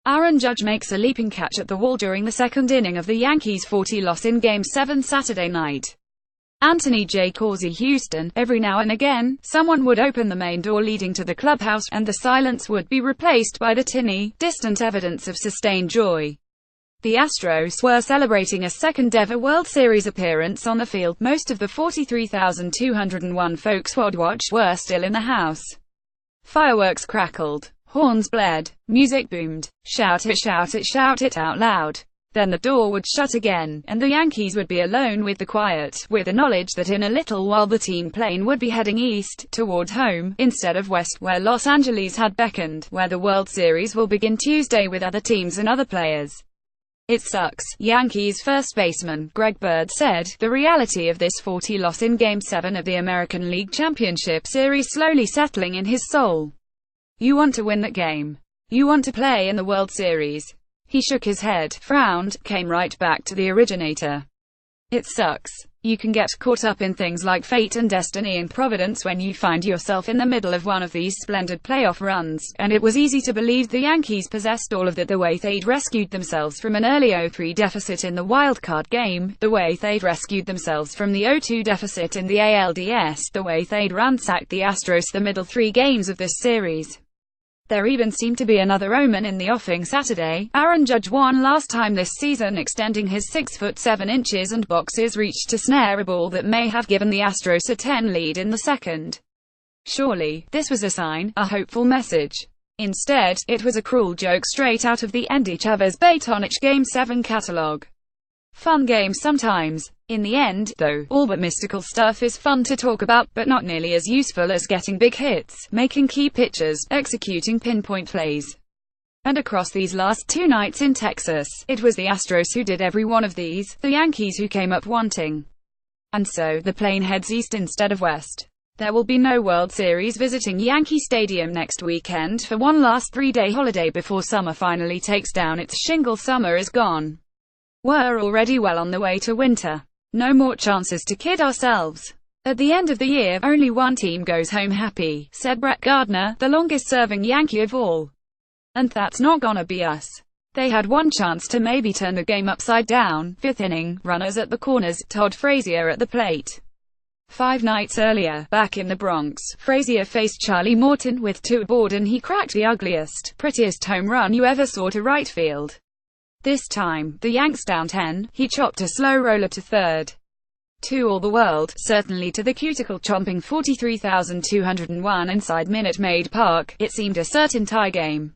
Aaron Judge makes a leaping catch at the wall during the second inning of the Yankees' 40 loss in Game 7 Saturday night. Anthony J. Causey, Houston. Every now and again, someone would open the main door leading to the clubhouse, and the silence would be replaced by the tinny, distant evidence of sustained joy. The Astros were celebrating a second-ever World Series appearance on the field. Most of the 43,201 folks who'd watched were still in the house. Fireworks crackled. Horns blared. Music boomed. Shout it, shout it, shout it out loud. Then the door would shut again, and the Yankees would be alone with the quiet, with the knowledge that in a little while the team plane would be heading east, toward home, instead of west, where Los Angeles had beckoned, where the World Series will begin Tuesday with other teams and other players. It sucks, Yankees first baseman Greg Bird said, the reality of this 40 loss in Game 7 of the American League Championship Series slowly settling in his soul. You want to win that game. You want to play in the World Series. He shook his head, frowned, came right back to the originator. It sucks. You can get caught up in things like fate and destiny and providence when you find yourself in the middle of one of these splendid playoff runs, and it was easy to believe the Yankees possessed all of that, the way they'd rescued themselves from an early 0-3 deficit in the wildcard game, the way they'd rescued themselves from the 0-2 deficit in the ALDS, the way they'd ransacked the Astros the middle 3 games of this series. There even seemed to be another omen in the offing Saturday. Aaron Judge won last time this season, extending his 6'7" and boxes reach to snare a ball that may have given the Astros a 10 lead in the second. Surely, this was a sign, a hopeful message. Instead, it was a cruel joke straight out of the End Each Other's Batonich Game 7 catalog. Fun game sometimes. In the end, though, all but mystical stuff is fun to talk about, but not nearly as useful as getting big hits, making key pitches, executing pinpoint plays. And across these last 2 nights in Texas, it was the Astros who did every one of these, the Yankees who came up wanting. And so, the plane heads east instead of west. There will be no World Series visiting Yankee Stadium next weekend for one last 3-day holiday before summer finally takes down its shingle. Summer is gone. We're already well on the way to winter. No more chances to kid ourselves. At the end of the year, only one team goes home happy, said Brett Gardner, the longest-serving Yankee of all. And that's not gonna be us. They had one chance to maybe turn the game upside down. 5th inning, runners at the corners, Todd Frazier at the plate. 5 nights earlier, back in the Bronx, Frazier faced Charlie Morton with 2 aboard and he cracked the ugliest, prettiest home run you ever saw to right field. This time, the Yanks down 10, he chopped a slow roller to third. To all the world, certainly to the cuticle-chomping 43,201 inside Minute Maid Park, it seemed a certain tie game.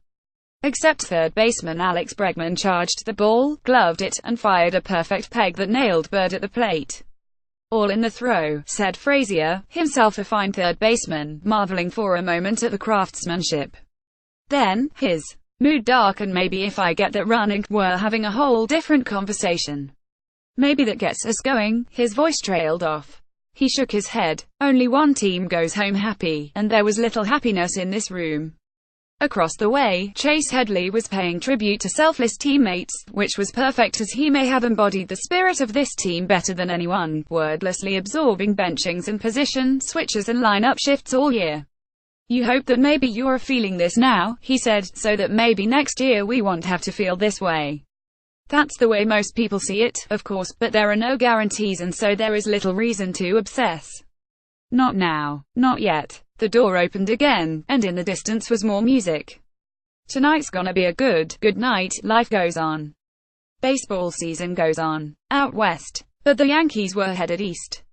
Except third baseman Alex Bregman charged the ball, gloved it, and fired a perfect peg that nailed Bird at the plate. All in the throw, said Frazier, himself a fine third baseman, marveling for a moment at the craftsmanship. Then, his mood darkened. Maybe if I get that running, we're having a whole different conversation. Maybe that gets us going. His voice trailed off. He shook his head. Only one team goes home happy, and there was little happiness in this room. Across the way, Chase Headley was paying tribute to selfless teammates, which was perfect as he may have embodied the spirit of this team better than anyone, wordlessly absorbing benchings and position switches and lineup shifts all year. You hope that maybe you're feeling this now, he said, so that maybe next year we won't have to feel this way. That's the way most people see it, of course, but there are no guarantees and so there is little reason to obsess. Not now. Not yet. The door opened again, and in the distance was more music. Tonight's gonna be a good night. Life goes on. Baseball season goes on. Out west. But the Yankees were headed east.